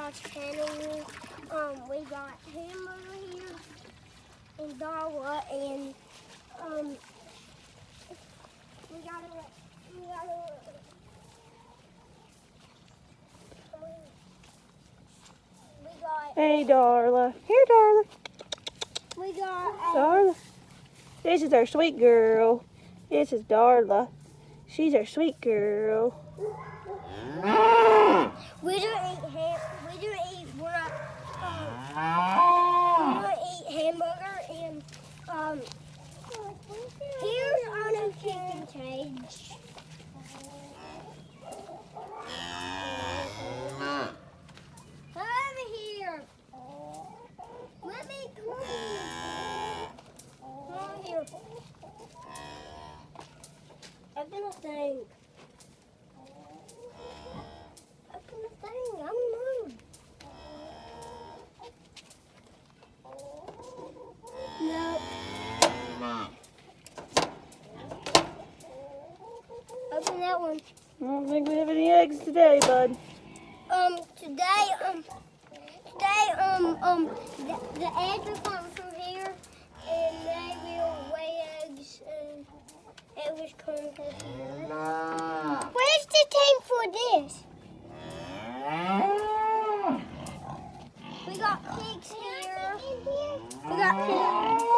God's channel. We got Hamburger here and Darla, and we gotta Hey, Darla. Here, Darla. we got Darla. This is our sweet girl. This is Darla. She's our sweet girl. we don't eat we're not eat hamburger, and here's our new chicken cage. Come over here. Let me come here. Come over here. Open the thing. Open the thing. I'm moved. No. Open that one. I don't think we have any eggs today, bud. Today, the eggs will come from here, and they will lay eggs, and it was coming from here. Where's the time for this? We got pigs here. We got pigs.